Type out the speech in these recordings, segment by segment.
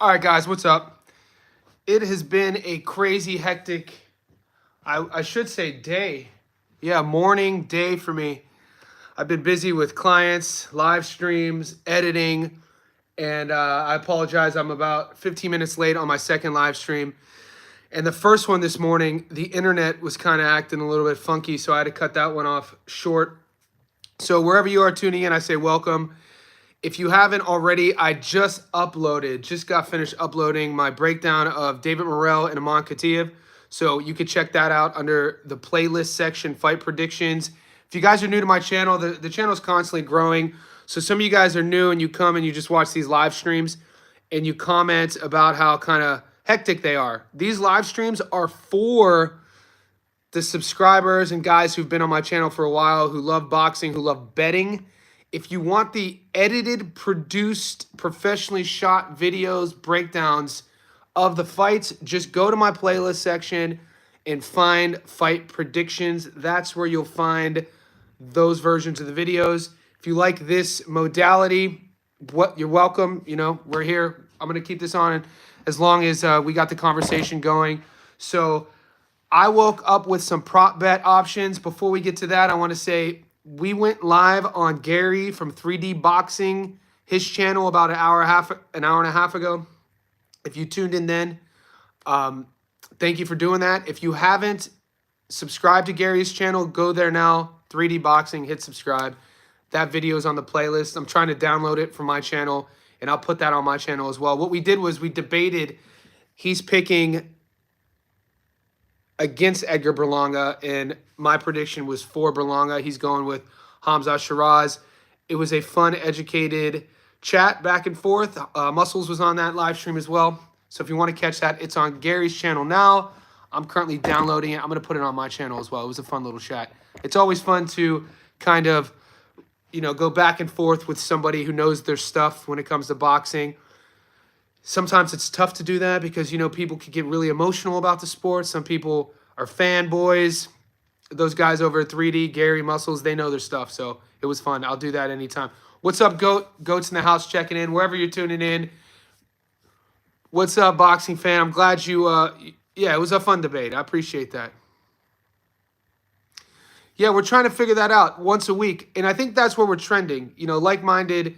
All right, guys, what's up? It has been a crazy, hectic, I should say day. Yeah, morning, day for me. I've been busy with clients, live streams, editing, and I apologize. I'm about 15 minutes late on my second live stream. And the first one this morning, the internet was kind of acting a little bit funky, so I had to cut that one off short. So wherever you are tuning in, I say welcome. If you haven't already, I just got finished uploading my breakdown of David Morrell and Imam Khataev. So you can check that out under the playlist section, Fight Predictions. If you guys are new to my channel, the channel is constantly growing. So some of you guys are new and you come and you just watch these live streams and you comment about how kind of hectic they are. These live streams are for the subscribers and guys who've been on my channel for a while, who love boxing, who love betting. If you want the edited, produced, professionally shot videos, breakdowns of the fights, just go to my playlist section and find Fight Predictions. That's where you'll find those versions of the videos. If you like this modality, you're welcome. You know, we're here. I'm going to keep this on as long as we got the conversation going. So I woke up with some prop bet options. Before we get to that, I want to say we went live on Gary from 3D Boxing, his channel, about an hour and a half ago. If you tuned in then, thank you for doing that. If you haven't subscribed to Gary's channel, go there now. 3D Boxing, hit subscribe. That video is on the playlist. I'm trying to download it from my channel, and I'll put that on my channel as well. What we did was we debated. He's picking against Edgar Berlanga, and my prediction was for Berlanga. He's going with Hamza Shiraz. It was a fun, educated chat back and forth. Muscles was on that live stream as well. So if you want to catch that, it's on Gary's channel now. I'm currently downloading it. I'm going to put it on my channel as well. It was a fun little chat. It's always fun to kind of, you know, go back and forth with somebody who knows their stuff when it comes to boxing. Sometimes it's tough to do that because, you know, people can get really emotional about the sport. Some people are fanboys. Those guys over at 3D, Gary, Muscles, they know their stuff. So it was fun. I'll do that anytime. What's up, Goat? Goat's in the house checking in. Wherever you're tuning in. What's up, boxing fan? I'm glad you, yeah, it was a fun debate. I appreciate that. Yeah, we're trying to figure that out once a week. And I think that's where we're trending. You know, like-minded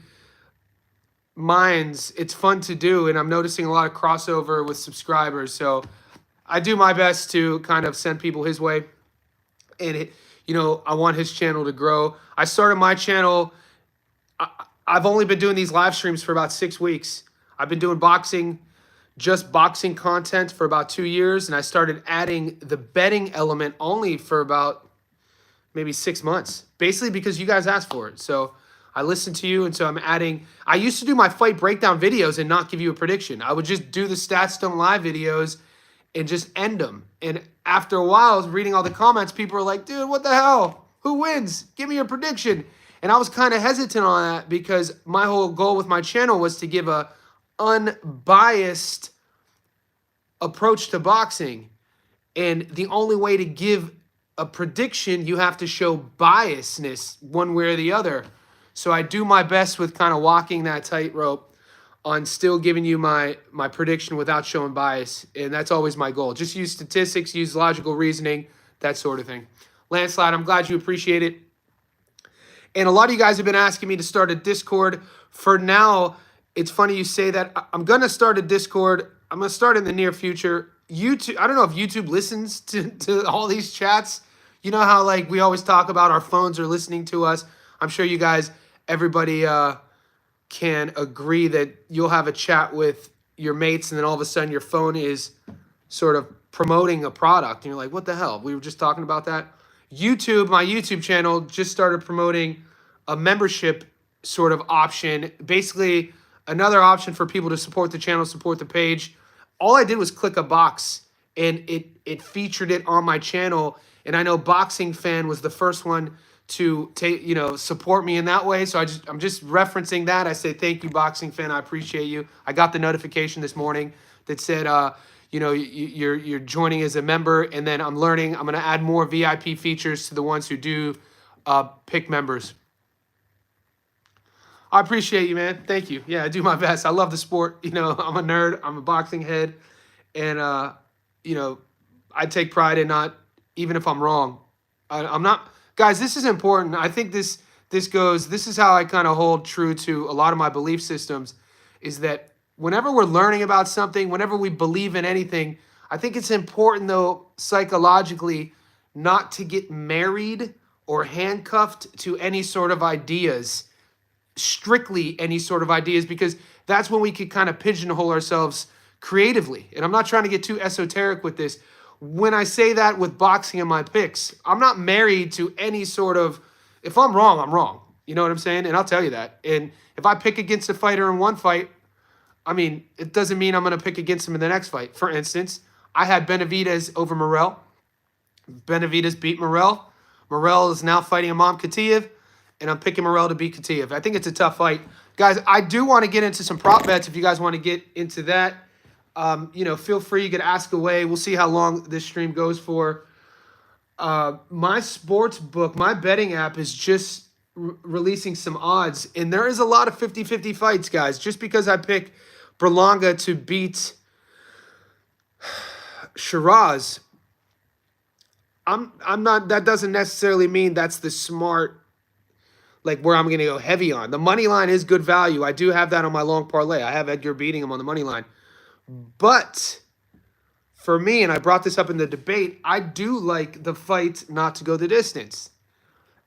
minds, it's fun to do, and I'm noticing a lot of crossover with subscribers. So I do my best to kind of send people his way, and you know, I want his channel to grow. I started my channel. I've only been doing these live streams for about 6 weeks. I've been doing just boxing content for about 2 years, and I started adding the betting element only for about maybe 6 months, basically because you guys asked for it. So I listened to you, and so I'm adding. I used to do my fight breakdown videos and not give you a prediction. I would just do the Stats Don't Lie videos and just end them. And after a while, I was reading all the comments. People were like, dude, what the hell? Who wins? Give me your prediction. And I was kind of hesitant on that because my whole goal with my channel was to give a unbiased approach to boxing. And the only way to give a prediction, you have to show biasness one way or the other. So I do my best with kind of walking that tightrope on still giving you my prediction without showing bias. And that's always my goal. Just use statistics, use logical reasoning, that sort of thing. Landslide, I'm glad you appreciate it. And a lot of you guys have been asking me to start a Discord. For now, it's funny you say that. I'm going to start a Discord. I'm going to start in the near future. YouTube, I don't know if YouTube listens to all these chats. You know how, like, we always talk about our phones are listening to us. I'm sure you guys, everybody can agree that you'll have a chat with your mates and then all of a sudden your phone is sort of promoting a product. And you're like, what the hell? We were just talking about that. YouTube, my YouTube channel, just started promoting a membership sort of option. Basically, another option for people to support the channel, support the page. All I did was click a box and it featured it on my channel. And I know Boxing Fan was the first one to support me in that way. So I'm just referencing that. I say, thank you, Boxing Fan. I appreciate you. I got the notification this morning that said, you're joining as a member. And then I'm going to add more VIP features to the ones who do pick members. I appreciate you, man. Thank you. Yeah, I do my best. I love the sport. You know, I'm a nerd. I'm a boxing head, and you know, I take pride in not even if I'm wrong. I'm not, guys. This is important. I think this goes. This is how I kind of hold true to a lot of my belief systems. Is that whenever we're learning about something, whenever we believe in anything, I think it's important though psychologically not to get married or handcuffed to any sort of ideas, strictly any sort of ideas, because that's when we could kind of pigeonhole ourselves creatively. And I'm not trying to get too esoteric with this. When I say that with boxing and my picks, I'm not married to any sort of, if I'm wrong, I'm wrong. You know what I'm saying? And I'll tell you that. And if I pick against a fighter in one fight, I mean, it doesn't mean I'm going to pick against him in the next fight. For instance, I had Benavidez over Morrell. Benavidez beat Morrell. Morrell is now fighting Imam Khataev, and I'm picking Morrell to beat Khataev. I think it's a tough fight. Guys, I do want to get into some prop bets if you guys want to get into that. You know, feel free. You can ask away. We'll see how long this stream goes for. My sports book, my betting app is just releasing some odds, and there is a lot of 50-50 fights, guys. Just because I pick Berlanga to beat Shiraz, I'm not, that doesn't necessarily mean that's the smart, like where I'm going to go heavy on. The money line is good value. I do have that on my long parlay. I have Edgar beating him on the money line. But for me, and I brought this up in the debate, I do like the fight not to go the distance.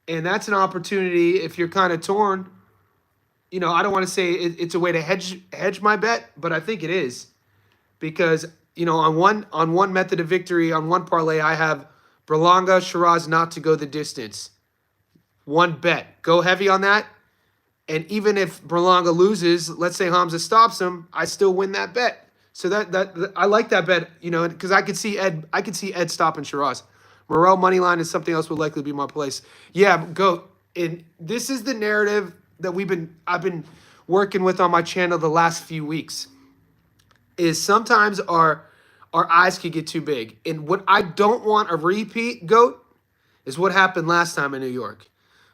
And that's an opportunity if you're kind of torn. You know, I don't want to say it's a way to hedge my bet, but I think it is. Because, you know, on one method of victory, on one parlay, I have Berlanga, Shiraz not to go the distance. One bet. Go heavy on that. And even if Berlanga loses, let's say Hamza stops him, I still win that bet. So that I like that bet, you know, because I could see Ed stopping Shiraz. Morrell money line is something else would likely be my place. Yeah, go. And this is the narrative that I've been working with on my channel the last few weeks. Is sometimes our eyes could get too big. And what I don't want a repeat, GOAT, is what happened last time in New York.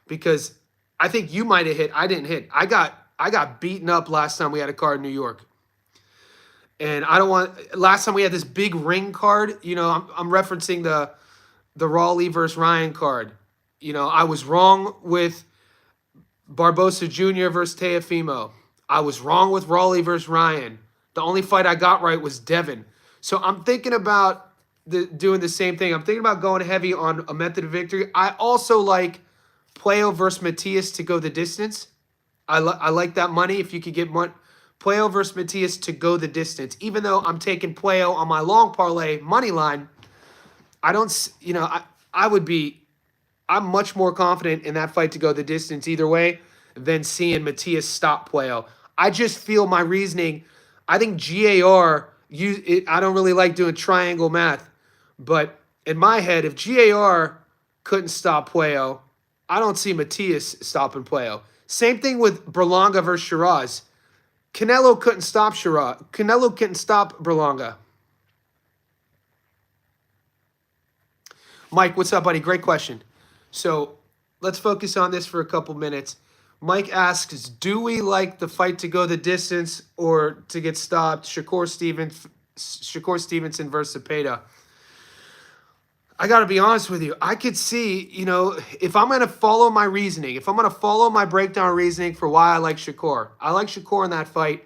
Because I think you might have hit. I didn't hit. I got beaten up last time we had a card in New York. And I don't want, last time we had this big ring card, you know, I'm referencing the Raleigh versus Ryan card. You know, I was wrong with Barbosa Jr. versus Teofimo. I was wrong with Raleigh versus Ryan. The only fight I got right was Devin. So I'm thinking about doing the same thing. I'm thinking about going heavy on a method of victory. I also like Playo versus Matias to go the distance. I like that money. If you could get Playo versus Matias to go the distance. Even though I'm taking Playo on my long parlay money line, I don't, you know, I'm much more confident in that fight to go the distance either way than seeing Matias stop Playo. I just feel my reasoning. I think GAR, I don't really like doing triangle math, but in my head, if GAR couldn't stop Playo, I don't see Matias stopping Playo. Same thing with Berlanga versus Shiraz. Canelo couldn't stop Shiraz. Canelo couldn't stop Berlanga. Mike, what's up, buddy? Great question. So let's focus on this for a couple minutes. Mike asks, do we like the fight to go the distance or to get stopped? Shakur Stevenson versus Zepeda. I got to be honest with you. I could see, you know, if I'm going to follow my reasoning, if I'm going to follow my breakdown reasoning for why I like Shakur. I like Shakur in that fight.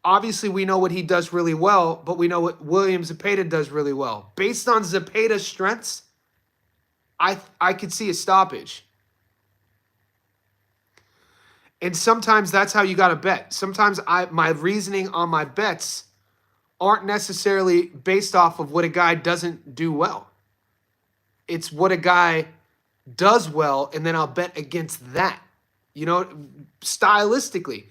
Obviously, we know what he does really well, but we know what William Zepeda does really well. Based on Zepeda's strengths, I could see a stoppage. And sometimes that's how you got to bet. Sometimes my reasoning on my bets aren't necessarily based off of what a guy doesn't do well. It's what a guy does well, and then I'll bet against that. You know, stylistically.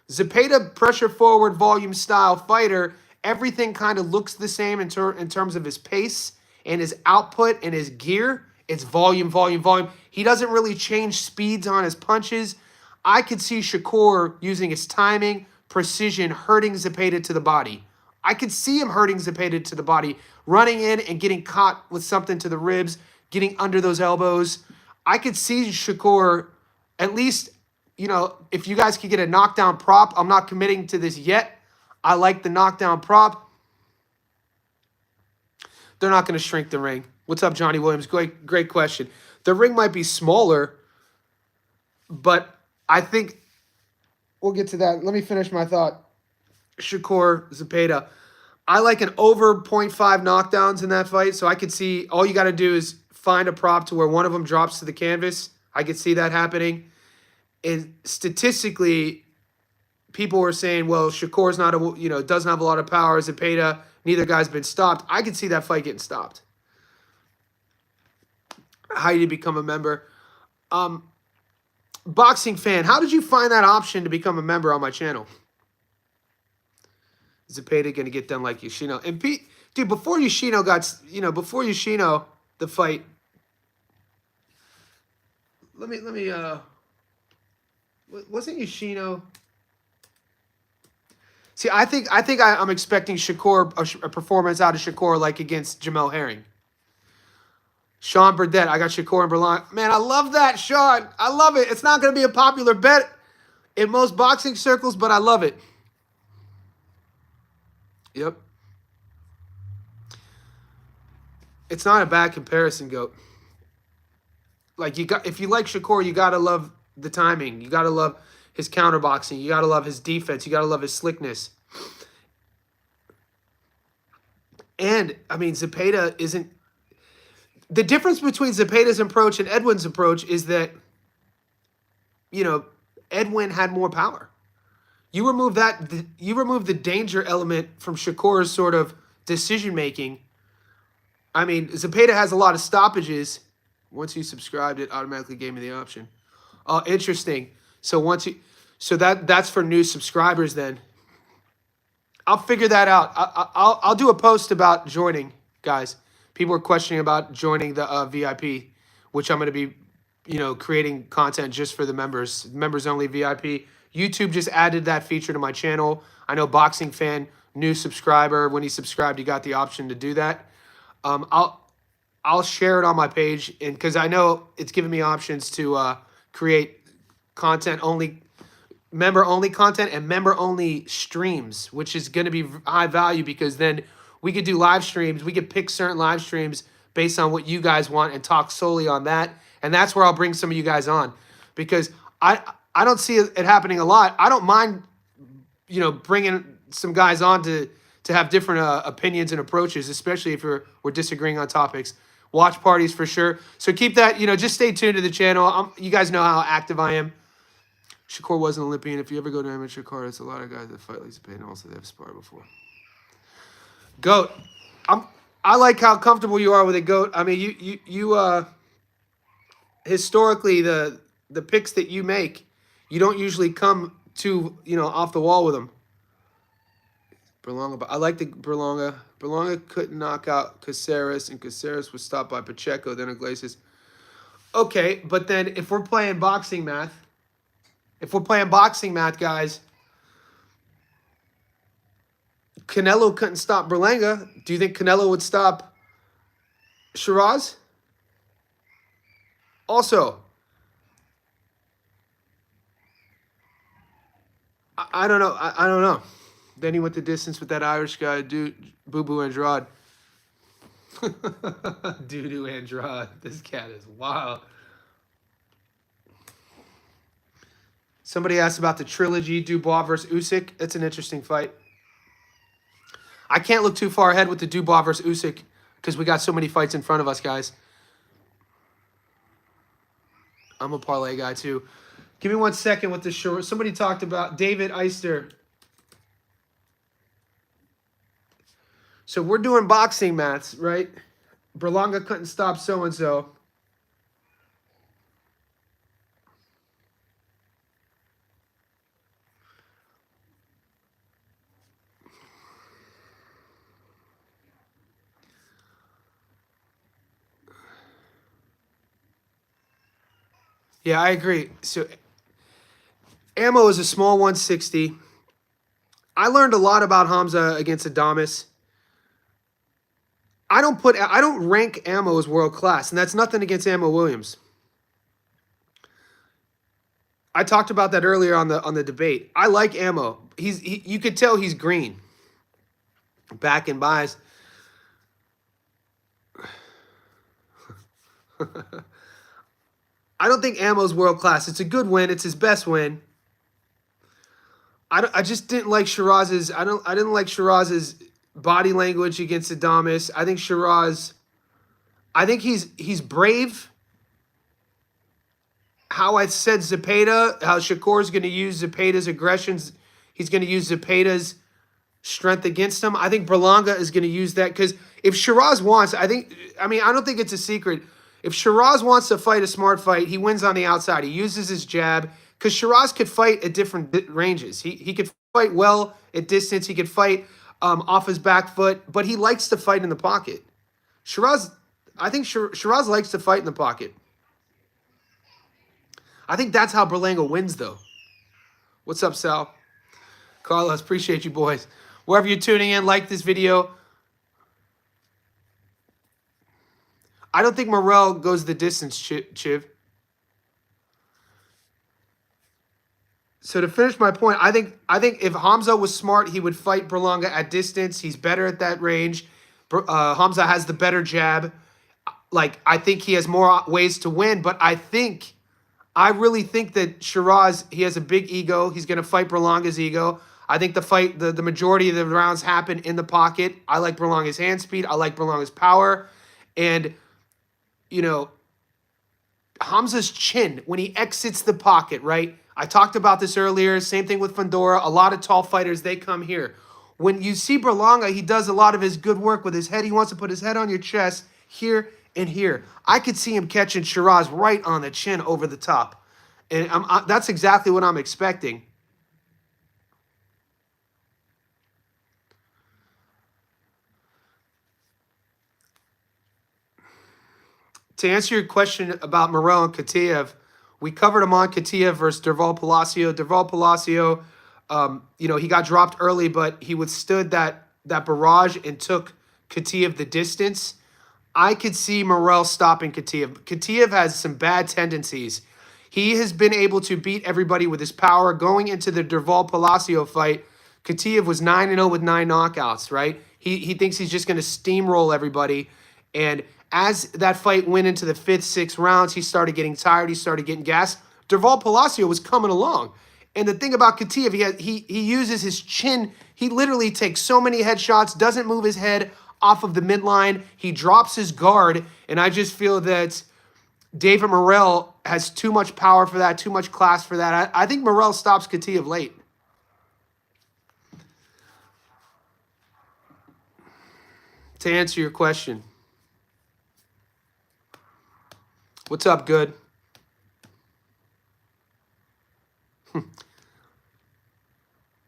Zepeda, pressure forward, volume style fighter, everything kind of looks the same in terms of his pace and his output and his gear. It's volume, volume, volume. He doesn't really change speeds on his punches. I could see Shakur using his timing, precision, hurting Zepeda to the body. I could see him hurting Zepeda to the body, running in and getting caught with something to the ribs, getting under those elbows. I could see Shakur at least you know, if you guys could get a knockdown prop, I'm not committing to this yet. I like the knockdown prop. They're not going to shrink the ring. What's up, Johnny Williams? Great question. The ring might be smaller, but I think we'll get to that. Let me finish my thought. Shakur Zepeda. I like an over 0.5 knockdowns in that fight, so I could see all you got to do is find a prop to where one of them drops to the canvas. I could see that happening. And statistically, people were saying, well, Shakur's not doesn't have a lot of power. Zepeda, neither guy's been stopped. I could see that fight getting stopped. How do you become a member? Boxing fan, how did you find that option to become a member on my channel? Zepeda going to get done like Yoshino. And Pete, dude, before Yoshino the fight, let me wasn't Yoshino? See, I think I'm expecting Shakur, a performance out of Shakur like against Jamel Herring. Sean Burdett, I got Shakur and Berlanga. Man, I love that, Sean. I love it. It's not going to be a popular bet in most boxing circles, but I love it. Yep. It's not a bad comparison, GOAT. Like if you like Shakur, you gotta love the timing. You gotta love his counterboxing. You gotta love his defense. You gotta love his slickness. And I mean, Zepeda isn't. The difference between Zepeda's approach and Edwin's approach is that, Edwin had more power. You remove the danger element from Shakur's sort of decision-making. I mean, Zepeda has a lot of stoppages. Once you subscribed, it automatically gave me the option. Oh, interesting. So that's for new subscribers then. I'll figure that out. I'll do a post about joining, guys. People are questioning about joining the VIP, which I'm going to be, creating content just for the members. Members only VIP. YouTube just added that feature to my channel. I know Boxing Fan, new subscriber. When he subscribed, he got the option to do that. I'll share it on my page, and because I know it's giving me options to create content only, member only content and member only streams, which is going to be high value because then we could do live streams. We could pick certain live streams based on what you guys want and talk solely on that. And that's where I'll bring some of you guys on because I don't see it happening a lot. I don't mind, bringing some guys on to have different opinions and approaches, especially if we're disagreeing on topics. Watch parties for sure. So keep that, just stay tuned to the channel. You guys know how active I am. Shakur was an Olympian. If you ever go to amateur card, it's a lot of guys that fight like Zepeda, and also they have sparred before. GOAT, I like how comfortable you are with it, GOAT. I mean, you historically the picks that you make, you don't usually come to off the wall with them. Berlanga, but I like the Berlanga. Berlanga couldn't knock out Caceres, and Caceres was stopped by Pacheco, then Iglesias. Okay, but then if we're playing boxing math, guys, Canelo couldn't stop Berlanga. Do you think Canelo would stop Shiraz? Also, I don't know. I don't know. Then he went the distance with that Irish guy, Boo Boo Andrade. Doo-doo Andrade. This cat is wild. Somebody asked about the trilogy, Dubois versus Usyk. It's an interesting fight. I can't look too far ahead with the Dubois versus Usyk because we got so many fights in front of us, guys. I'm a parlay guy, too. Give me 1 second with the short. Somebody talked about David Eister. So we're doing boxing maths, right? Berlanga couldn't stop so-and-so. Yeah, I agree. So Ammo is a small 160. I learned a lot about Hamza against Adames. I don't rank Ammo as world class, and that's nothing against Ammo Williams. I talked about that earlier on the debate. I like Ammo. You could tell he's green. Back and buys. I don't think Ammo's world class. It's a good win. It's his best win. I just didn't like Shiraz's. I didn't like Shiraz's body language against Adames. I think Shiraz. I think he's brave. How I said Zepeda, how Shakur's going to use Zepeda's aggressions. He's going to use Zepeda's strength against him. I think Berlanga is going to use that because if Shiraz wants, I don't think it's a secret. If Shiraz wants to fight a smart fight, he wins on the outside. He uses his jab because Shiraz could fight at different ranges. He could fight well at distance. He could fight off his back foot, but he likes to fight in the pocket. I think Shiraz likes to fight in the pocket. I think that's how Berlanga wins, though. What's up, Sal? Carlos, appreciate you, boys. Wherever you're tuning in, like this video. I don't think Morrell goes the distance, Chiv. So to finish my point, I think if Hamza was smart, he would fight Berlanga at distance. He's better at that range. Hamza has the better jab. Like, I think he has more ways to win, but I really think that Shiraz, he has a big ego. He's going to fight Berlanga's ego. I think the majority of the rounds happen in the pocket. I like Berlanga's hand speed. I like Berlanga's power. And, you know, Hamza's chin, when he exits the pocket, right? I talked about this earlier. Same thing with Fundora. A lot of tall fighters, they come here. When you see Berlanga, he does a lot of his good work with his head. He wants to put his head on your chest here and here. I could see him catching Shiraz right on the chin over the top. And that's exactly what I'm expecting. To answer your question about Morrell and Khataev, we covered him on Khataev versus Derval Palacio. Derval Palacio, he got dropped early, but he withstood that barrage and took Khataev the distance. I could see Morrell stopping Khataev. Khataev has some bad tendencies. He has been able to beat everybody with his power. Going into the Derval Palacio fight, Khataev was 9-0 with 9 knockouts, right? He thinks he's just going to steamroll everybody. And as that fight went into the 5th, 6th rounds, he started getting tired. He started getting gassed. Derval Palacio was coming along. And the thing about Khataev, he uses his chin. He literally takes so many headshots, doesn't move his head off of the midline. He drops his guard. And I just feel that David Morrell has too much power for that, too much class for that. I think Morrell stops Khataev late. To answer your question. What's up, good?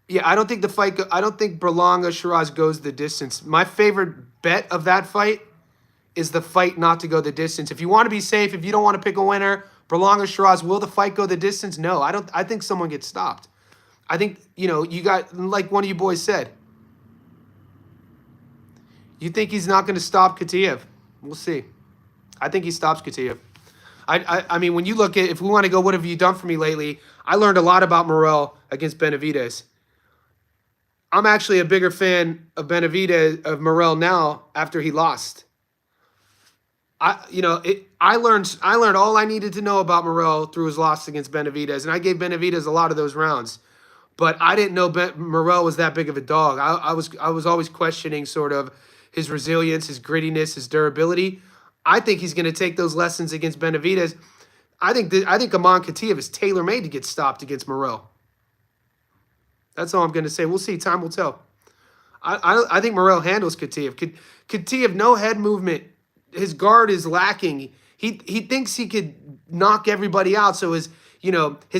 Yeah, I don't think Berlanga Shiraz goes the distance. My favorite bet of that fight is the fight not to go the distance. If you want to be safe, if you don't want to pick a winner, Berlanga Shiraz, will the fight go the distance? No, I don't. I think someone gets stopped. I think, you got, like one of you boys said, you think he's not going to stop Khataev. We'll see. I think he stops Khataev. I mean, when you look at, if we want to go, what have you done for me lately? I learned a lot about Morrell against Benavidez. I'm actually a bigger fan of Morrell now after he lost. I learned all I needed to know about Morrell through his loss against Benavidez, and I gave Benavidez a lot of those rounds. But I didn't know Morrell was that big of a dog. I was always questioning sort of his resilience, his grittiness, his durability. I think he's going to take those lessons against Benavidez. I think Imam Khataev is tailor-made to get stopped against Morrell. That's all I'm going to say. We'll see. Time will tell. I think Morrell handles Khataev. Khataev, no head movement. His guard is lacking. He thinks he could knock everybody out, so his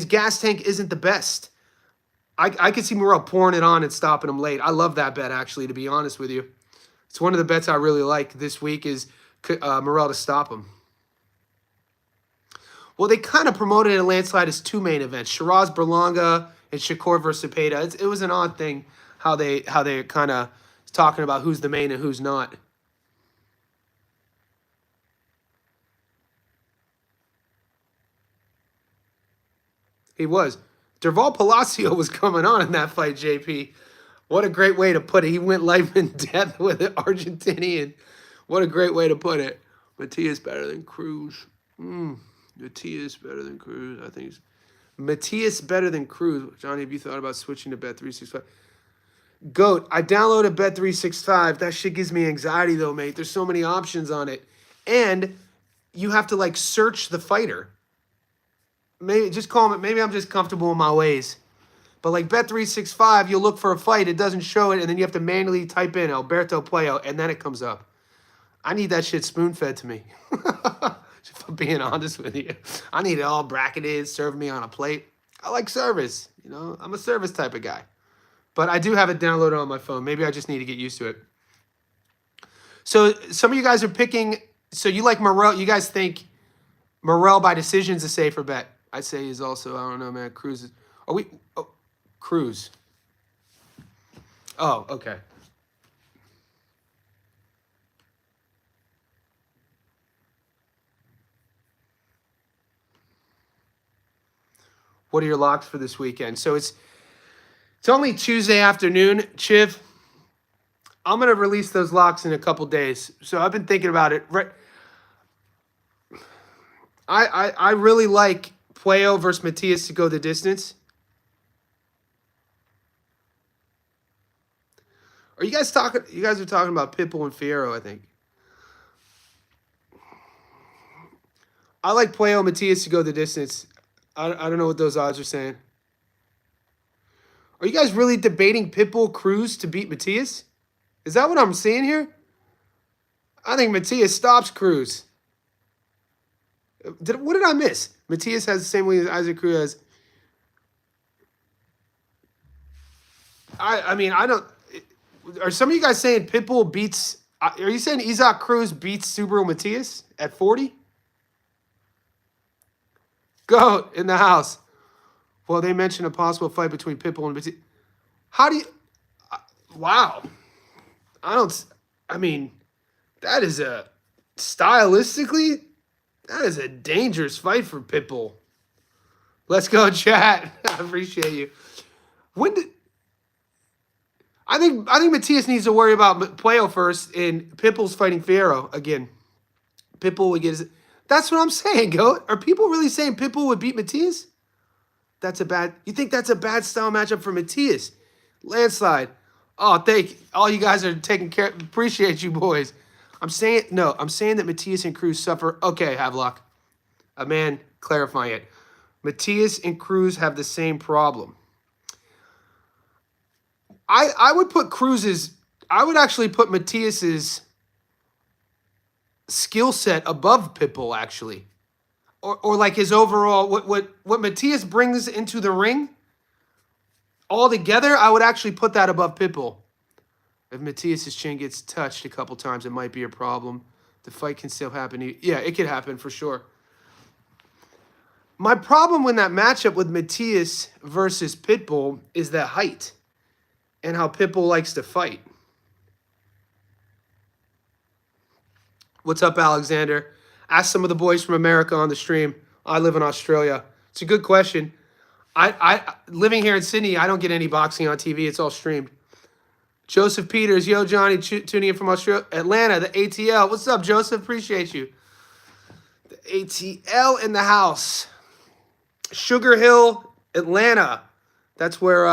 gas tank isn't the best. I could see Morrell pouring it on and stopping him late. I love that bet, actually, to be honest with you. It's one of the bets I really like this week is Morrell to stop him. Well, they kind of promoted a landslide as 2 main events: Shiraz Berlanga and Shakur versus Zepeda. It was an odd thing how they kind of talking about who's the main and who's not. He was. Derval Palacio was coming on in that fight, JP. What a great way to put it. He went life and death with an Argentinian. What a great way to put it. Matias better than Cruz. Matias better than Cruz. I think Matias better than Cruz. Johnny, have you thought about switching to Bet365? Goat, I downloaded Bet365. That shit gives me anxiety though, mate. There's so many options on it. And you have to like search the fighter. Maybe just call it. Maybe I'm just comfortable in my ways. But like Bet365, you'll look for a fight, it doesn't show it, and then you have to manually type in Alberto Playo, and then it comes up. I need that shit spoon-fed to me. If I'm being honest with you. I need it all bracketed, serve me on a plate. I like service. You know, I'm a service type of guy. But I do have it downloaded on my phone. Maybe I just need to get used to it. So some of you guys are picking, so you like Morrell. You guys think Morrell by decision is a safer bet. I'd say he's also, I don't know, man, Cruz is, are we, oh, Cruz. Oh, okay. What are your locks for this weekend? So it's only Tuesday afternoon, Chiv. I'm going to release those locks in a couple days. So I've been thinking about it. Right. I really like Puello versus Matias to go the distance. Are you guys talking? You guys are talking about Pitbull and Fierro, I think. I like Puello Matias to go the distance. I don't know what those odds are saying. Are you guys really debating Pitbull Cruz to beat Matias? Is that what I'm seeing here? I think Matias stops Cruz. What did I miss? Matias has the same weight as Isaac Cruz. I mean, I don't. Are some of you guys saying Pitbull beats? Are you saying Isaac Cruz beats Subaru Matias at 40? Goat in the house. Well, they mentioned a possible fight between Pitbull and Matias. How do you? Wow. I mean, that is stylistically, that is a dangerous fight for Pitbull. Let's go, chat. I appreciate you. I think Matias needs to worry about Puello first, and Pitbull's fighting Fierro again. Pitbull would get his. That's what I'm saying, Goat. Are people really saying Pitbull would beat Matias? You think that's a bad style matchup for Matias? Landslide. Oh, all you guys are taking care. Appreciate you, boys. I'm saying that Matias and Cruz suffer. Okay, Havelock. A man clarifying it. Matias and Cruz have the same problem. I would put I would actually put Matias's skill set above Pitbull, actually. Or like his overall, what Matias brings into the ring, altogether, I would actually put that above Pitbull. If Matias's chin gets touched a couple times, it might be a problem. The fight can still happen. Yeah, it could happen for sure. My problem with that matchup with Matias versus Pitbull is the height and how Pitbull likes to fight. What's up, Alexander? Ask some of the boys from America on the stream. I live in Australia. It's a good question. I living here in Sydney, I don't get any boxing on TV. It's all streamed. Joseph Peters, yo, Johnny, tuning in from Australia. Atlanta, the ATL. What's up, Joseph? Appreciate you. The ATL in the house. Sugar Hill, Atlanta. That's where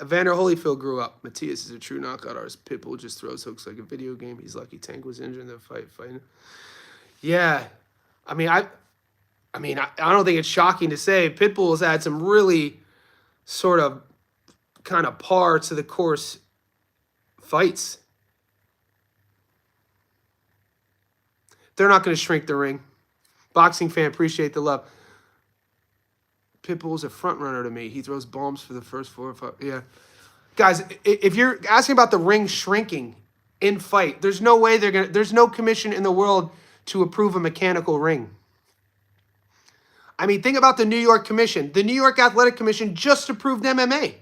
Evander Holyfield grew up. Matias is a true knockout artist. Pitbull just throws hooks like a video game. He's lucky Tank was injured in the fighting. Yeah. I don't think it's shocking to say Pitbull has had some really sort of kind of par to the course fights. They're not going to shrink the ring. Boxing fan, appreciate the love. Pitbull's a front runner to me. He throws bombs for the first 4 or 5. Yeah. Guys, if you're asking about the ring shrinking in fight, there's no way there's no commission in the world to approve a mechanical ring. I mean, think about the New York Commission. The New York Athletic Commission just approved MMA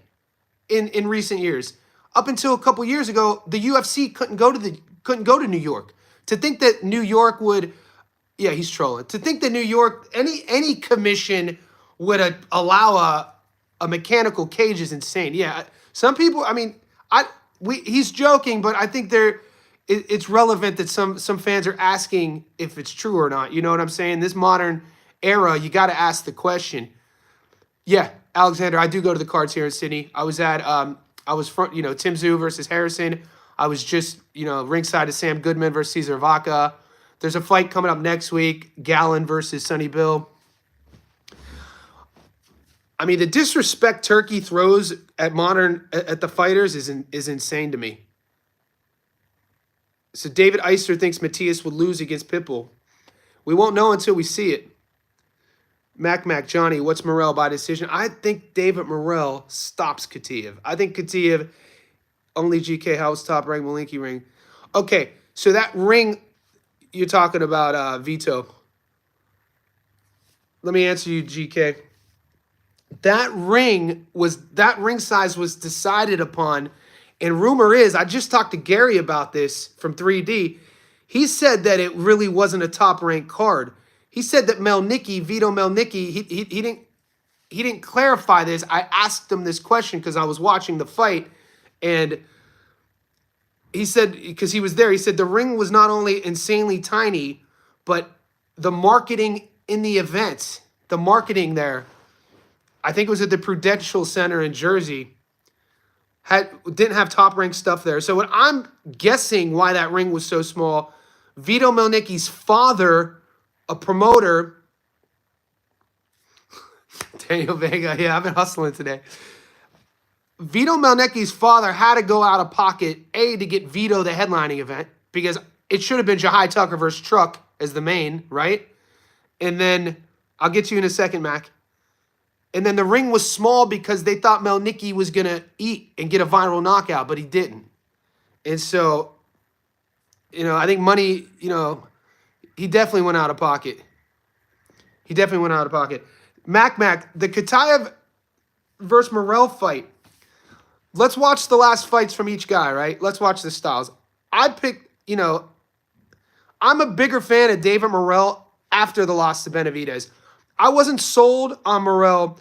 in recent years. Up until a couple years ago, the UFC couldn't go to New York. To think that New York would, yeah, he's trolling. To think that New York, any commission would allow a mechanical cage is insane. Yeah, some people. I mean, he's joking, but I think it's relevant that some fans are asking if it's true or not. You know what I'm saying? This modern era, you got to ask the question. Yeah, Alexander, I do go to the cards here in Sydney. I was at I was front, Tim Zhu versus Harrison. I was just, ringside of Sam Goodman versus Cesar Vaca. There's a fight coming up next week, Gallon versus Sonny Bill. I mean, the disrespect Turkey throws at the fighters is insane to me. So David Eister thinks Matias would lose against Pitbull. We won't know until we see it. Mac, Johnny, what's Morrell by decision? I think David Morrell stops Khataev. I think Khataev, only GK House top rank, Malinki ring. Okay, so that ring you're talking about, Vito. Let me answer you, GK. That ring size was decided upon, and rumor is, I just talked to Gary about this from 3D. He said that it really wasn't a top rank card. He said that Vito Melnicki, he didn't clarify this. I asked him this question because I was watching the fight, and he said, because he was there, he said the ring was not only insanely tiny, but the marketing in the event, the marketing there, I think it was at the Prudential Center in Jersey, didn't have top rank stuff there. So what I'm guessing why that ring was so small, Vito Melnicki's father, a promoter, Daniel Vega, yeah, I've been hustling today. Vito Melnicki's father had to go out of pocket, to get Vito the headlining event, because it should have been Jahai Tucker versus Truck as the main, right? And then, I'll get you in a second, Mac. And then the ring was small because they thought Melnicki was going to eat and get a viral knockout, but he didn't. And so, I think money, he definitely went out of pocket. He definitely went out of pocket. Mac, the Khataev versus Morrell fight. Let's watch the last fights from each guy, right? Let's watch the styles. I picked, I'm a bigger fan of David Morrell after the loss to Benavidez. I wasn't sold on Morrell.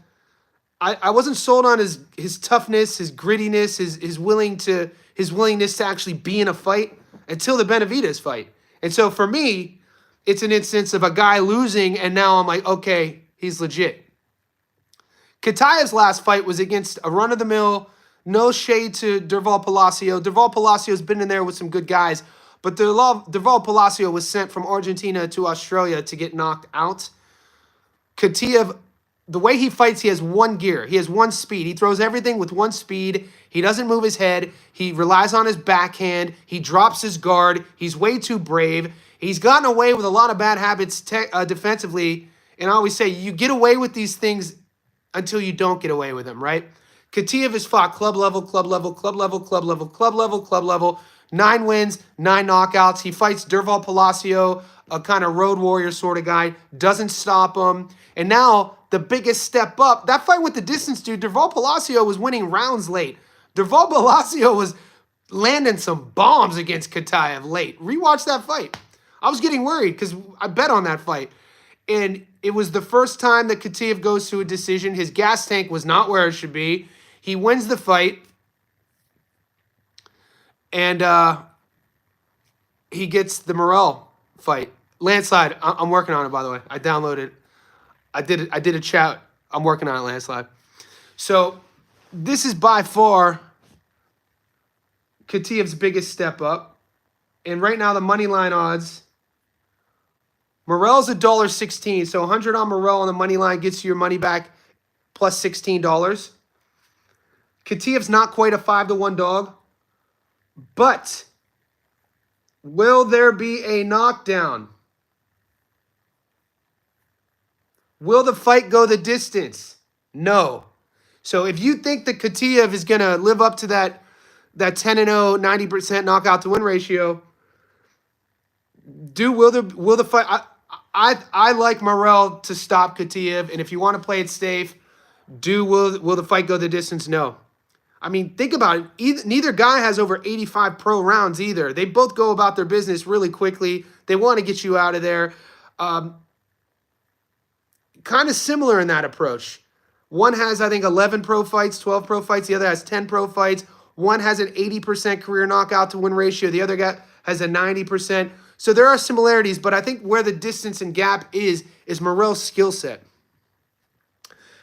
I wasn't sold on his toughness, his grittiness, his willingness to actually be in a fight until the Benavidez fight. And so for me, it's an instance of a guy losing, and now I'm like, okay, he's legit. Khataev's last fight was against a run-of-the-mill, no shade to Derval Palacio. Derval Palacio's been in there with some good guys, but Derval Palacio was sent from Argentina to Australia to get knocked out. Khataev, the way he fights, he has one gear. He has one speed. He throws everything with one speed. He doesn't move his head. He relies on his backhand. He drops his guard. He's way too brave. He's gotten away with a lot of bad habits defensively. And I always say, you get away with these things until you don't get away with them, right? Khataev has fought club level, 9 wins, 9 knockouts. He fights Derval Palacio, a kind of road warrior sort of guy, doesn't stop him. And now the biggest step up, that fight with the distance, dude, Derval Palacio was winning rounds late. Derval Palacio was landing some bombs against Khataev late. Rewatch that fight. I was getting worried because I bet on that fight. And it was the first time that Khataev goes to a decision. His gas tank was not where it should be. He wins the fight. And he gets the Morrell fight. Landslide, I'm working on it, by the way. I downloaded. I did a chat. I'm working on it, Landslide. So this is by far Khataev's biggest step up. And right now, the money line odds, Morrell's $1.16. So 100 on Morrell on the money line gets you your money back plus $16. Khataev's not quite a 5-1 dog. But will there be a knockdown? Will the fight go the distance? No. So if you think that Khataev is going to live up to that 10-0, 90% knockout to win ratio, will the fight? I like Morrell to stop Khataev, and if you want to play it safe, will the fight go the distance? No. I mean, think about it. Neither guy has over 85 pro rounds either. They both go about their business really quickly. They want to get you out of there. kind of similar in that approach. One has, I think, 11 pro fights, 12 pro fights. The other has 10 pro fights. One has an 80% career knockout to win ratio. The other guy has a 90%. So there are similarities, but I think where the distance and gap is Morrell's skill set.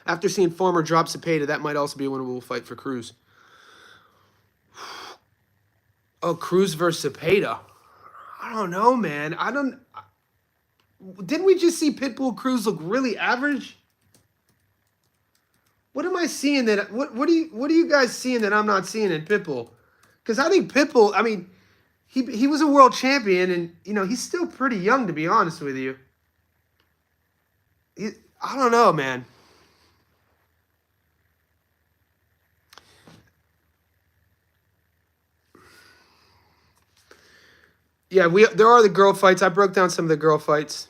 After seeing Farmer drop Cepeda, that might also be a winnable fight for Cruz. Oh, Cruz versus Cepeda. I don't know, man. Didn't we just see Pitbull Cruz look really average? What am I seeing that? What are you guys seeing that I'm not seeing in Pitbull? Because I think Pitbull, I mean, he was a world champion, and he's still pretty young, to be honest with you. I don't know, man. Yeah, there are the girl fights. I broke down some of the girl fights.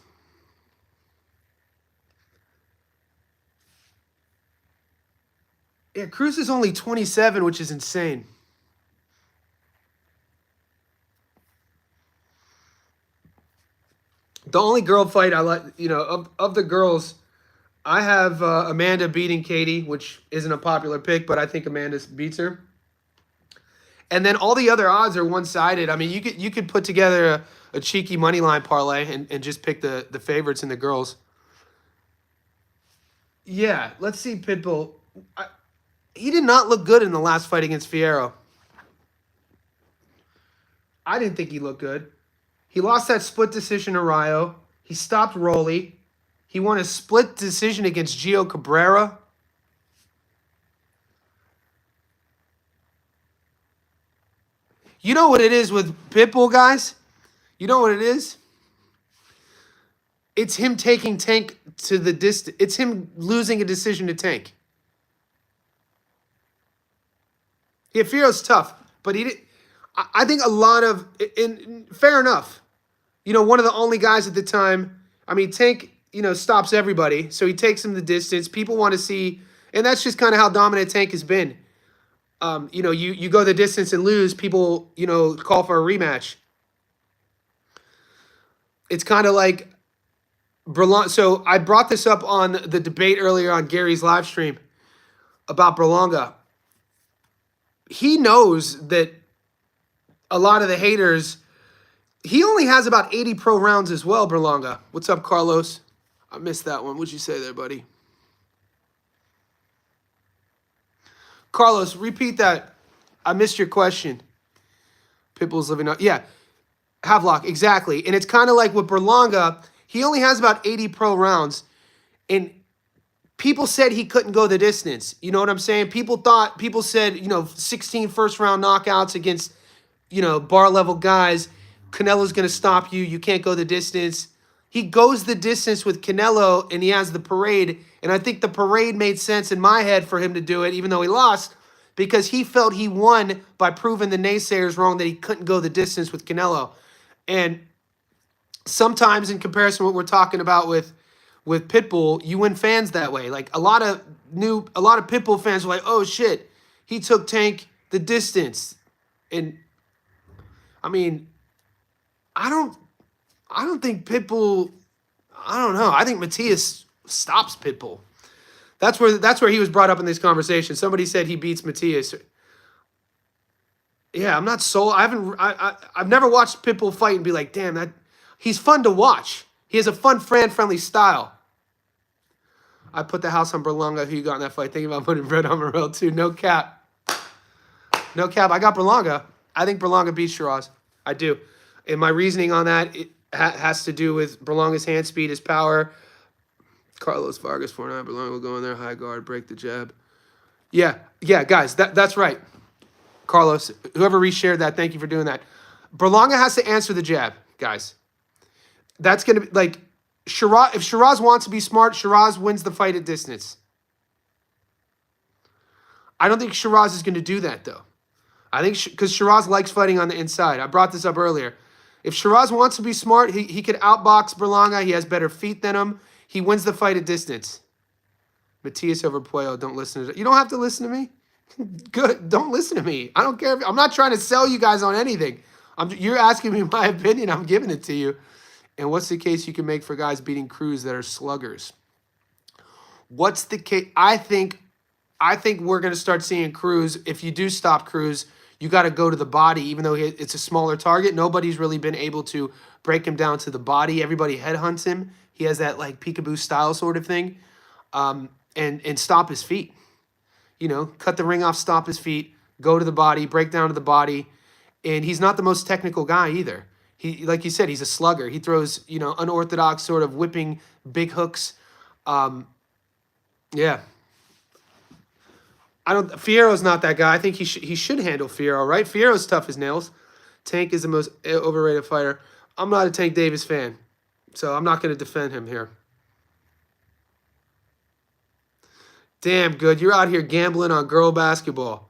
Yeah, Cruz is only 27, which is insane. The only girl fight I like, of the girls, I have Amanda beating Katie, which isn't a popular pick, but I think Amanda beats her. And then all the other odds are one-sided. I mean, you could put together a cheeky money line parlay and just pick the favorites in the girls. Yeah, let's see Pitbull. He did not look good in the last fight against Fierro. I didn't think he looked good. He lost that split decision to Rayo. He stopped Rolly. He won a split decision against Gio Cabrera. You know what it is with Pitbull, guys? You know what it is? It's him taking Tank to the distance. It's him losing a decision to Tank. Yeah, Fierro's tough, but I think a lot of, fair enough. One of the only guys at the time, I mean, Tank, stops everybody, so he takes him the distance. People want to see, and that's just kind of how dominant Tank has been. You go the distance and lose, people, call for a rematch. It's kind of like Berlanga. So I brought this up on the debate earlier on Gary's live stream about Berlanga. He knows that a lot of the haters, he only has about 80 pro rounds as well, Berlanga. What's up, Carlos? I missed that one. What'd you say there, buddy? Carlos, repeat that. I missed your question. Pitbull's living up. Yeah, Havelock, exactly. And it's kind of like with Berlanga, he only has about 80 pro rounds. And people said he couldn't go the distance. You know what I'm saying? People said, 16 first-round knockouts against, bar-level guys. Canelo's going to stop you. You can't go the distance. He goes the distance with Canelo, and he has the parade. And I think the parade made sense in my head for him to do it, even though he lost, because he felt he won by proving the naysayers wrong that he couldn't go the distance with Canelo. And sometimes in comparison to what we're talking about with Pitbull, you win fans that way. Like a lot of Pitbull fans were like, oh shit, he took Tank the distance. And I mean, I don't think Pitbull, I don't know. I think Matias stops Pitbull. That's where he was brought up in this conversation. Somebody said he beats Matias. Yeah, I'm not sold. I've never watched Pitbull fight and be like, damn, he's fun to watch. He has a fun, friendly style. I put the house on Berlanga. Who you got in that fight? Thinking about putting Brett on Morrell too. No cap. No cap. I got Berlanga. I think Berlanga beats Shiraz. I do. And my reasoning on that has to do with Berlanga's hand speed, his power. Carlos Vargas, 4'9". Berlanga will go in there, high guard, break the jab. Yeah, guys, that's right. Carlos, whoever reshared that, thank you for doing that. Berlanga has to answer the jab, guys. That's going to be, like, Shiraz. If Shiraz wants to be smart, Shiraz wins the fight at distance. I don't think Shiraz is going to do that, though. I think because Shiraz likes fighting on the inside. I brought this up earlier. If Shiraz wants to be smart, he could outbox Berlanga. He has better feet than him. He wins the fight at distance. Matias over Puello. Don't listen to. You don't have to listen to me. Good. Don't listen to me. I don't care. I'm not trying to sell you guys on anything. You're asking me my opinion. I'm giving it to you. And what's the case you can make for guys beating Cruz that are sluggers? What's the case? I think we're going to start seeing Cruz. If you do stop Cruz, you got to go to the body, even though it's a smaller target. Nobody's really been able to break him down to the body. Everybody headhunts him. He has that like peekaboo style sort of thing, and stop his feet. Cut the ring off, stop his feet, go to the body, break down to the body, and he's not the most technical guy either. He, like you said, he's a slugger. He throws unorthodox sort of whipping big hooks. Yeah. Fierro's not that guy. I think he should handle Fierro, right? Fierro's tough as nails. Tank is the most overrated fighter. I'm not a Tank Davis fan, so I'm not going to defend him here. Damn good. You're out here gambling on girl basketball.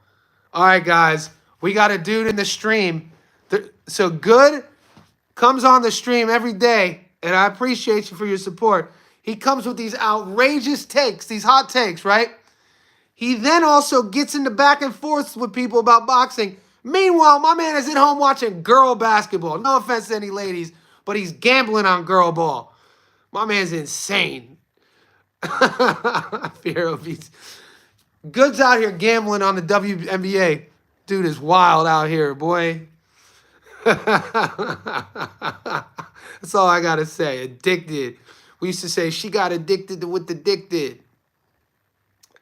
All right, guys. We got a dude in the stream. So Good comes on the stream every day, and I appreciate you for your support. He comes with these outrageous takes, these hot takes, right? He then also gets into back and forth with people about boxing. Meanwhile, my man is at home watching girl basketball. No offense to any ladies, but he's gambling on girl ball. My man's insane. Fierro beats. Good's out here gambling on the WNBA. Dude is wild out here, boy. That's all I got to say. Addicted. We used to say she got addicted to what the dick did.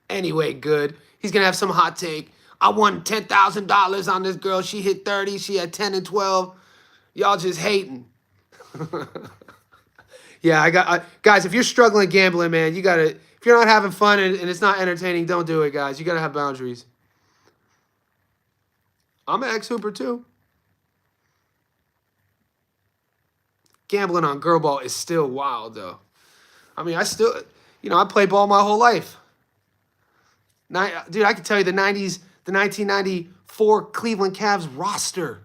Anyway, Good. He's going to have some hot take. I won $10,000 on this girl. She hit 30. She had 10 and 12. Y'all just hating. Yeah, guys, if you're struggling gambling, man, you got to, if you're not having fun and it's not entertaining, don't do it, guys. You got to have boundaries. I'm an ex-hooper, too. Gambling on girl ball is still wild, though. I mean, I still, I played ball my whole life. Dude, I can tell you the 90s, the 1994 Cleveland Cavs roster.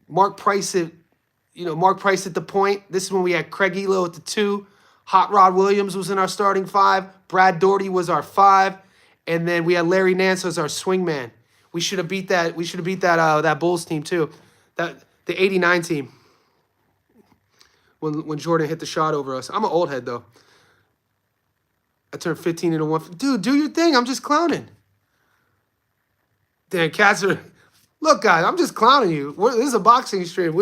Mark Price at the point. This is when we had Craig Elo at the 2. Hot Rod Williams was in our starting 5. Brad Daugherty was our 5. And then we had Larry Nance as our swingman. We should have beat that. We should have beat that Bulls team too. The 89 team. When Jordan hit the shot over us. I'm an old head though. I turned 15 into 1. Dude, do your thing. I'm just clowning. Damn, cats are... Look, guys, I'm just clowning you. This is a boxing stream.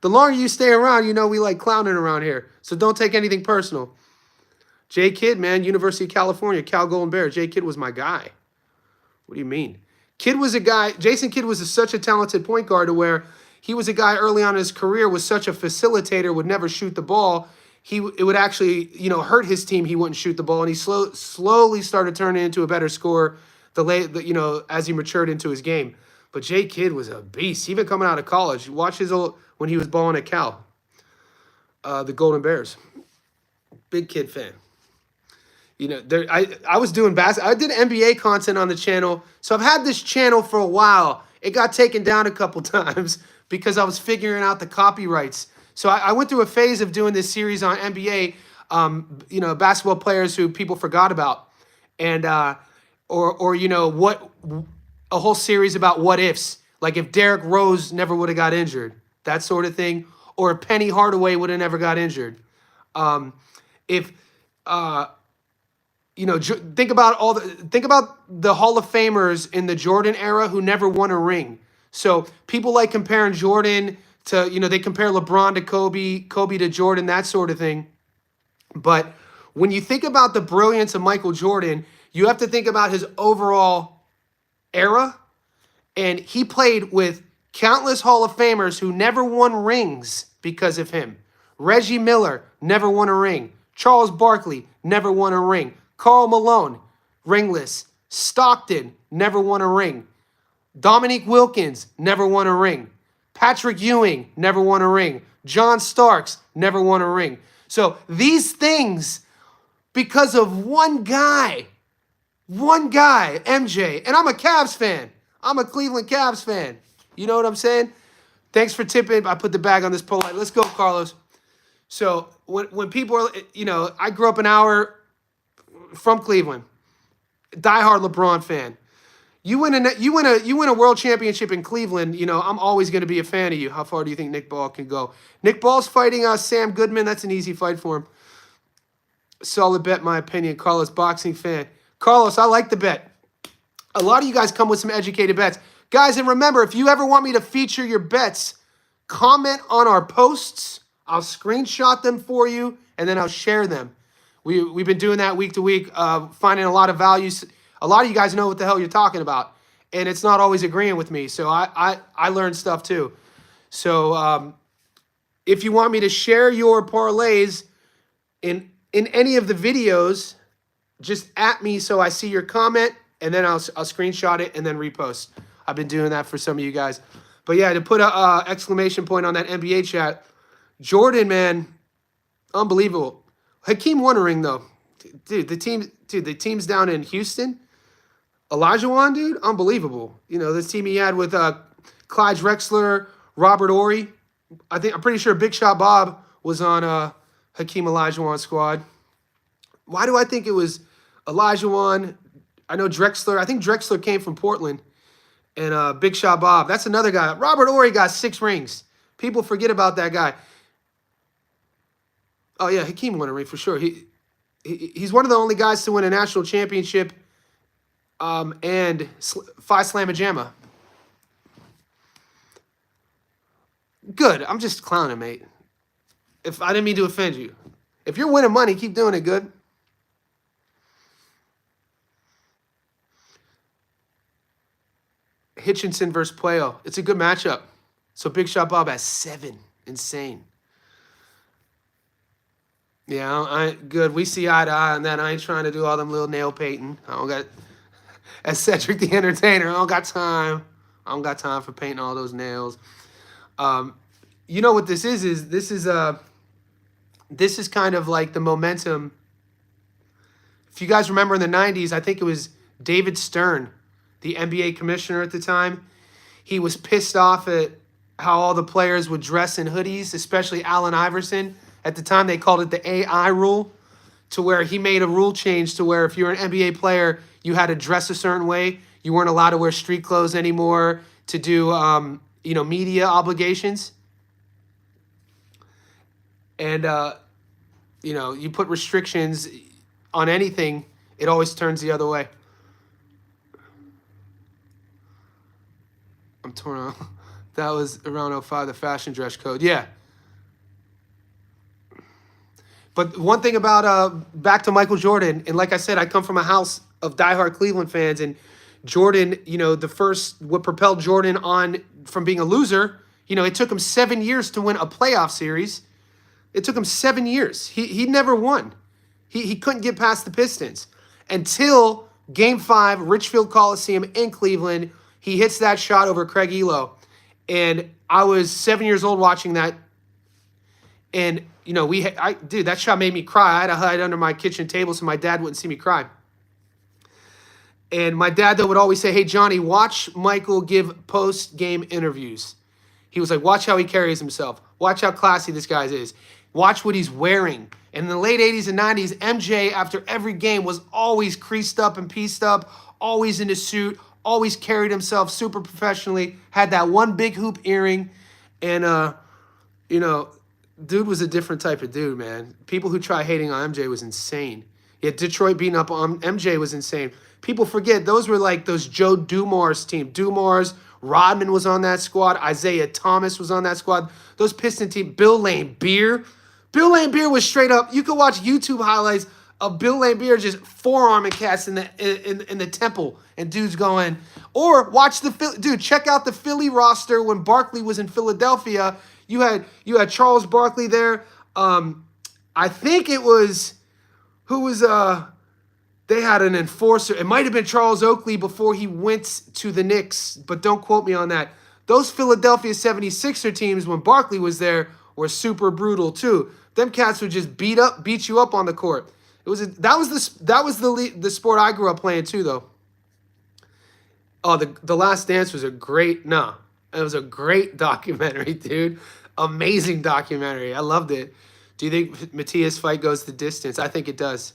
The longer you stay around, we like clowning around here. So don't take anything personal. Jay Kidd, man, University of California, Cal Golden Bear. Jay Kidd was my guy. What do you mean? Kidd was a guy... Jason Kidd was such a talented point guard to where he was a guy early on in his career, was such a facilitator, would never shoot the ball. It would actually, hurt his team. He wouldn't shoot the ball, and he slowly started turning into a better scorer as he matured into his game. But Jay Kidd was a beast, even coming out of college. Watch when he was balling at Cal, the Golden Bears. Big Kidd fan. I was doing I did NBA content on the channel, so I've had this channel for a while. It got taken down a couple times because I was figuring out the copyrights. So I went through a phase of doing this series on NBA, basketball players who people forgot about, and what a whole series about what ifs, like if Derrick Rose never would have got injured, that sort of thing, or if Penny Hardaway would have never got injured, think about the Hall of Famers in the Jordan era who never won a ring. So people like comparing Jordan to, they compare LeBron to Kobe to Jordan, that sort of thing. But when you think about the brilliance of Michael Jordan, you have to think about his overall era. And he played with countless Hall of Famers who never won rings because of him. Reggie Miller never won a ring. Charles Barkley never won a ring. Karl Malone, ringless. Stockton never won a ring. Dominique Wilkins never won a ring. Patrick Ewing never won a ring. John Starks never won a ring. So these things, because of one guy, MJ, and I'm a Cavs fan. I'm a Cleveland Cavs fan. You know what I'm saying? Thanks for tipping. I put the bag on this pole. Let's go, Carlos. So when people are, I grew up an hour from Cleveland, diehard LeBron fan. You win a world championship in Cleveland, I'm always going to be a fan of you. How far do you think Nick Ball can go? Nick Ball's fighting Sam Goodman. That's an easy fight for him. Solid bet, my opinion. Carlos, boxing fan. Carlos, I like the bet. A lot of you guys come with some educated bets. Guys, and remember, if you ever want me to feature your bets, comment on our posts. I'll screenshot them for you, and then I'll share them. We've been doing that week to week, finding a lot of values. A lot of you guys know what the hell you're talking about, and it's not always agreeing with me. So I learned stuff too. So if you want me to share your parlays in any of the videos, just at me so I see your comment, and then I'll screenshot it and then repost. I've been doing that for some of you guys. But yeah, to put a exclamation point on that NBA chat, Jordan, man, unbelievable. Hakeem won a ring though, dude. The team's down in Houston. Olajuwon, dude, unbelievable. You know, this team he had with Clyde Drexler, Robert Horry. I'm pretty sure Big Shot Bob was on Hakeem Olajuwon's squad. Why do I think it was Olajuwon? I know Drexler. I think Drexler came from Portland. And Big Shot Bob. That's another guy. Robert Horry got 6 rings. People forget about that guy. Oh, yeah, Hakeem won a ring for sure. He's one of the only guys to win a national championship and 5 Slamma-Jamma. Good. I'm just clowning, mate. If I didn't mean to offend you. If you're winning money, keep doing it good. Hitchinson versus Pueo. It's a good matchup. So Big Shot Bob has 7. Insane. Yeah, good. We see eye to eye on that. I ain't trying to do all them little nail painting. I don't got, as Cedric the Entertainer, I don't got time. I don't got time for painting all those nails. You know what this is this is kind of like the momentum. If you guys remember in the 90s, I think it was David Stern, the NBA commissioner at the time. He was pissed off at how all the players would dress in hoodies, especially Allen Iverson. At the time, they called it the AI rule, to where he made a rule change to where if you're an NBA player, you had to dress a certain way. You weren't allowed to wear street clothes anymore to do, media obligations. And, you put restrictions on anything, it always turns the other way. I'm torn on. That was around 05, the fashion dress code. Yeah. But one thing about back to Michael Jordan, and like I said, I come from a house of diehard Cleveland fans, and Jordan, what propelled Jordan on from being a loser, it took him 7 years to win a playoff series. It took him 7 years. He never won. He couldn't get past the Pistons until Game 5, Richfield Coliseum in Cleveland. He hits that shot over Craig Elo. And I was 7 years old watching that. And, that shot made me cry. I had to hide under my kitchen table so my dad wouldn't see me cry. And my dad, though, would always say, hey, Johnny, watch Michael give post-game interviews. He was like, watch how he carries himself. Watch how classy this guy is. Watch what he's wearing. And in the late 80s and 90s, MJ, after every game, was always creased up and pieced up, always in a suit, always carried himself super professionally, had that one big hoop earring. And, dude was a different type of dude, man. People who try hating on MJ was insane. Yet Detroit beating up on MJ was insane. People forget those were like those Joe Dumars team. Dumars, Rodman was on that squad. Isaiah Thomas was on that squad. Those Piston team, Bill Lane Beer. Bill Lane Beer was straight up. You could watch YouTube highlights of Bill Lane Beer just forearming cats in the temple, and dudes going. Or watch check out the Philly roster when Barkley was in Philadelphia. You had Charles Barkley there. I think it was they had an enforcer. It might have been Charles Oakley before he went to the Knicks, but don't quote me on that. Those Philadelphia 76er teams when Barkley was there were super brutal too. Them cats would just beat you up on the court. That was the sport I grew up playing too, though. Oh, the Last Dance was it was a great documentary, dude. Amazing documentary. I loved it. Do you think Matias' fight goes the distance? I think it does.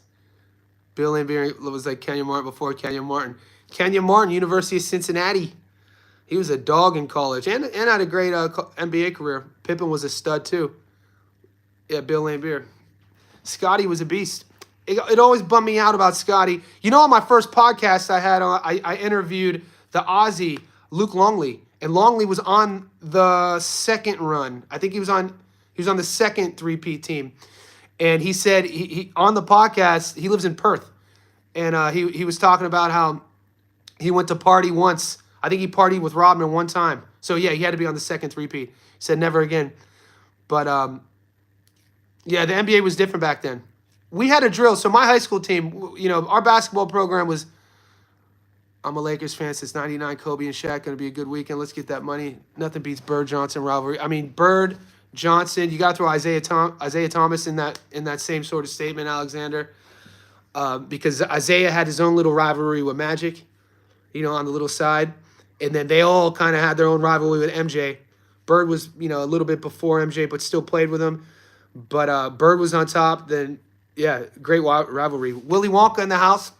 Bill Laimbeer was like Kenyon Martin before Kenyon Martin. Kenyon Martin, University of Cincinnati. He was a dog in college and had a great NBA career. Pippen was a stud too. Yeah, Bill Laimbeer. Scotty was a beast. it always bummed me out about Scotty. You know, on my first podcast I had, I interviewed the Aussie Luke Longley, and Longley was on the second run. I think he was on the second 3P team, and he said he on the podcast he lives in Perth, and he was talking about how he went to party once. I think he partied with Rodman one time. So yeah, he had to be on the second 3P. He said never again. But yeah, the NBA was different back then. We had a drill. So my high school team, you know, our basketball program was, I'm a Lakers fan since '99. Kobe and Shaq, going to be a good weekend. Let's get that money. Nothing beats Bird Johnson rivalry. I mean, Bird Johnson. You got to throw Isaiah Thomas in that same sort of statement, Alexander, because Isaiah had his own little rivalry with Magic, you know, on the little side, and then they all kind of had their own rivalry with MJ. Bird was, you know, a little bit before MJ, but still played with him. But Bird was on top. Then, yeah, great rivalry. Willy Wonka in the house.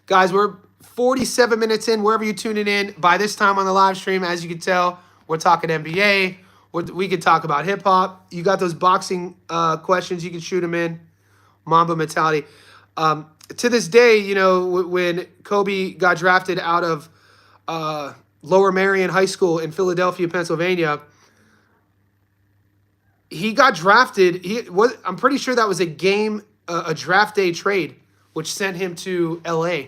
Guys, we're 47 minutes in, wherever you're tuning in. By this time on the live stream, as you can tell, we're talking NBA. We could talk about hip-hop. You got those boxing questions, you can shoot them in. Mamba mentality. To this day, you know, when Kobe got drafted out of Lower Merion High School in Philadelphia, Pennsylvania, he got drafted. I'm pretty sure that was a draft day trade, which sent him to LA.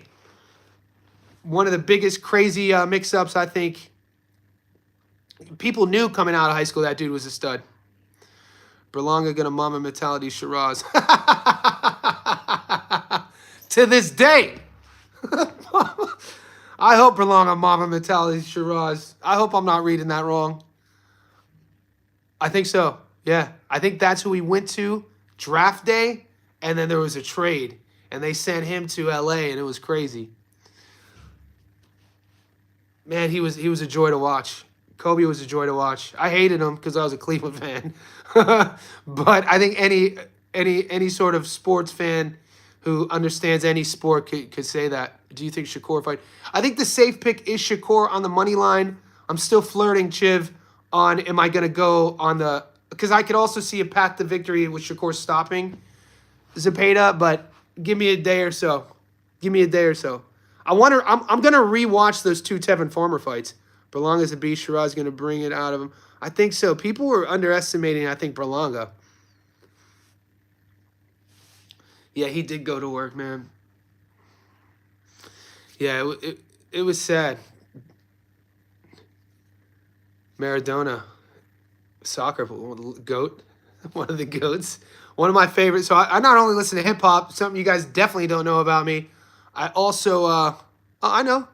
One of the biggest crazy mix-ups, I think. People knew coming out of high school that dude was a stud. Berlanga gonna Mama mentality Shiraz. To this day. I hope Berlanga Mama mentality Shiraz. I hope I'm not reading that wrong. I think so. Yeah. I think that's who he went to draft day, and then there was a trade, and they sent him to LA, and it was crazy. Man, he was a joy to watch. Kobe was a joy to watch. I hated him because I was a Cleveland fan. But I think any sort of sports fan who understands any sport could say that. Do you think Shakur fight? I think the safe pick is Shakur on the money line. I'm still flirting, Chiv, on am I going to go on the... Because I could also see a path to victory with Shakur stopping Zepeda, but give me a day or so. Give me a day or so. I'm going to rewatch those two Tevin Farmer fights. Berlanga's a beast. Shiraz going to bring it out of him. I think so. People were underestimating, I think, Berlanga. Yeah, he did go to work, man. Yeah, it was sad. Maradona, soccer goat, one of the goats, one of my favorites. So I not only listen to hip hop, something you guys definitely don't know about me. I also I know.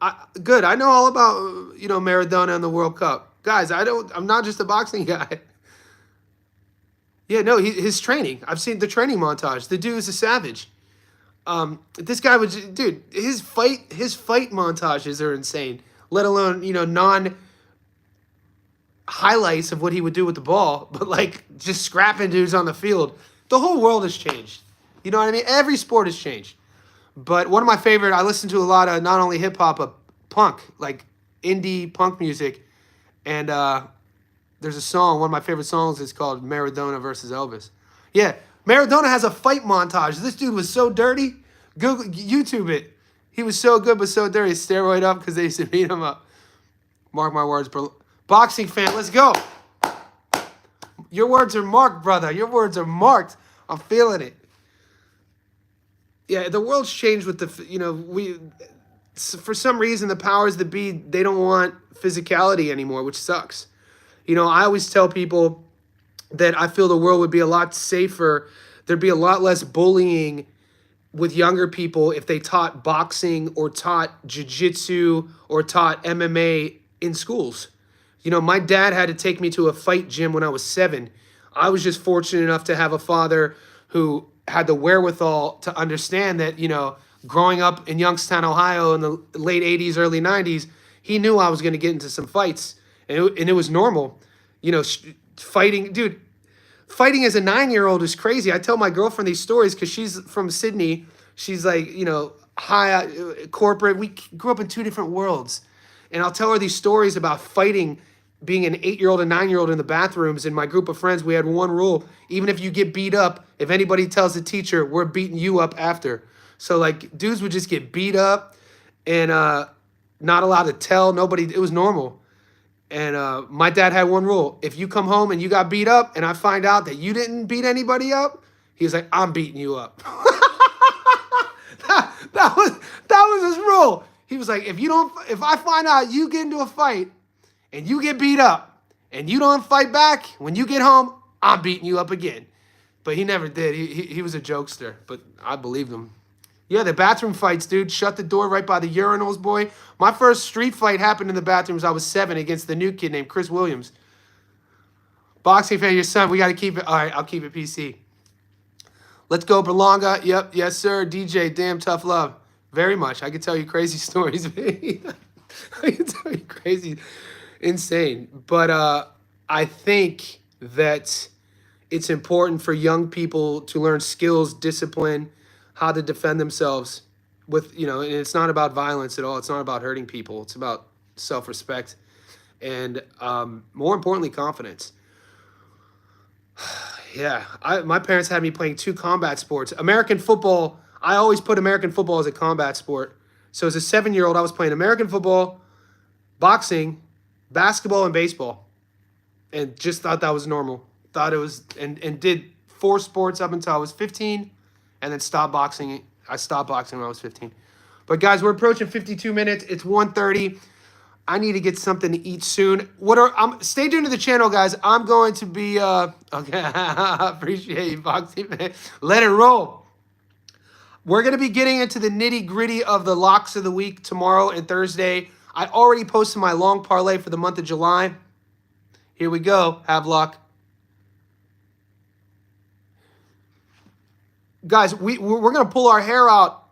I know all about Maradona and the World Cup. Guys, I'm not just a boxing guy. Yeah, no, his training. I've seen the training montage. The dude is a savage. This guy was, dude, his fight montages are insane. Let alone, non highlights of what he would do with the ball, but like just scrapping dudes on the field. The whole world has changed. You know what I mean? Every sport has changed. But one of my favorite, I listen to a lot of not only hip hop, but punk, like indie punk music. And there's a song, one of my favorite songs is called Maradona versus Elvis. Yeah, Maradona has a fight montage. This dude was so dirty. Google, YouTube it. He was so good, but so dirty. Steroid up because they used to beat him up. Mark my words, bro. Boxing fan, let's go. Your words are marked, brother. Your words are marked. I'm feeling it. Yeah, the world's changed with for some reason, the powers that be, they don't want physicality anymore, which sucks. I always tell people that I feel the world would be a lot safer. There'd be a lot less bullying with younger people if they taught boxing or taught jiu-jitsu or taught MMA in schools. My dad had to take me to a fight gym when I was 7. I was just fortunate enough to have a father who had the wherewithal to understand that, growing up in Youngstown, Ohio in the late 80s, early 90s, he knew I was going to get into some fights. And it was normal. Fighting, dude, fighting as a 9-year-old is crazy. I tell my girlfriend these stories because she's from Sydney. She's like, high corporate. We grew up in two different worlds. And I'll tell her these stories about fighting being an 8-year-old and 9-year-old in the bathrooms. In my group of friends, we had one rule: even if you get beat up, if anybody tells the teacher, we're beating you up after. So like dudes would just get beat up and not allowed to tell nobody. It was normal. And my dad had one rule: if you come home and you got beat up, and I find out that you didn't beat anybody up, he was like, I'm beating you up. that was his rule. He was like, if I find out you get into a fight and you get beat up and you don't fight back, when you get home, I'm beating you up again. But he never did. He was a jokester, but I believed him. Yeah, the bathroom fights, dude. Shut the door right by the urinals, boy. My first street fight happened in the bathrooms. I was 7 against the new kid named Chris Williams. Boxing fan, your son. We got to keep it. All right, I'll keep it PC. Let's go, Berlanga. Yep, yes, sir. DJ, damn tough love. Very much. I could tell you crazy stories. I can tell you crazy, insane. But I think that it's important for young people to learn skills, discipline, how to defend themselves with, and it's not about violence at all. It's not about hurting people. It's about self-respect and more importantly, confidence. Yeah, my parents had me playing 2 combat sports. American football, I always put American football as a combat sport. So as a 7-year-old, I was playing American football, boxing, basketball, and baseball. And just thought that was normal. Thought it was, and did 4 sports up until I was 15, and then stopped boxing. I stopped boxing when I was 15. But guys, we're approaching 52 minutes. It's 1:30. I need to get something to eat soon. Stay tuned to the channel, guys. I'm going to be okay. Appreciate you, boxing man. Let it roll. We're going to be getting into the nitty-gritty of the locks of the week tomorrow and Thursday. I already posted my long parlay for the month of July. Here we go. Have luck. Guys, we're going to pull our hair out.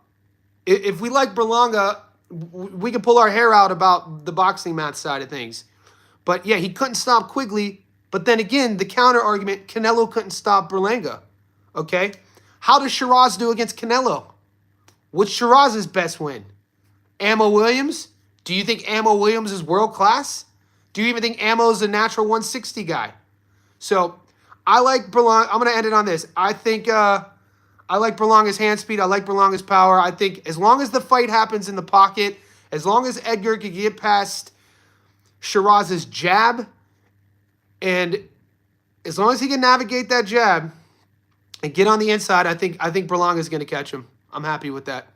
If we like Berlanga, we can pull our hair out about the boxing match side of things. But yeah, he couldn't stop Quigley. But then again, the counter argument, Canelo couldn't stop Berlanga. Okay? How does Shiraz do against Canelo? What's Shiraz's best win? Ammo Williams? Do you think Ammo Williams is world class? Do you even think Ammo's a natural 160 guy? So I like Berlanga. I'm going to end it on this. I think I like Berlanga's hand speed. I like Berlanga's power. I think as long as the fight happens in the pocket, as long as Edgar can get past Shiraz's jab, and as long as he can navigate that jab and get on the inside, I think Berlanga's going to catch him. I'm happy with that.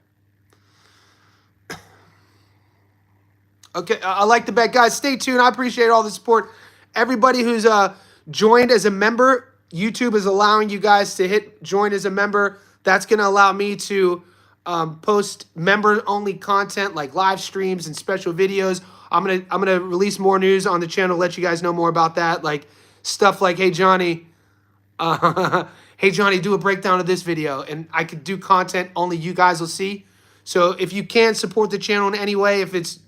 Okay, I like the bet. Guys, stay tuned. I appreciate all the support. Everybody who's joined as a member, YouTube is allowing you guys to hit join as a member. That's going to allow me to post member-only content like live streams and special videos. I'm gonna release more news on the channel, let you guys know more about that. Like stuff like, hey Johnny, do a breakdown of this video, and I could do content only you guys will see. So if you can support the channel in any way, if it's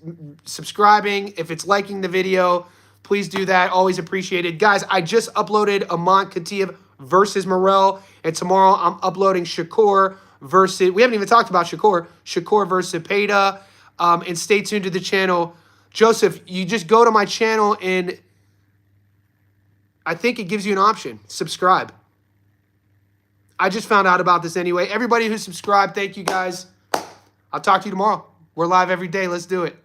subscribing, if it's liking the video, please do that. Always appreciated. Guys, I just uploaded Imam Khataev versus Morrell, and tomorrow I'm uploading Shakur versus, we haven't even talked about Shakur versus Cepeda. And stay tuned to the channel. Joseph, you just go to my channel and I think it gives you an option. Subscribe. I just found out about this anyway. Everybody who subscribed, thank you guys. I'll talk to you tomorrow. We're live every day. Let's do it.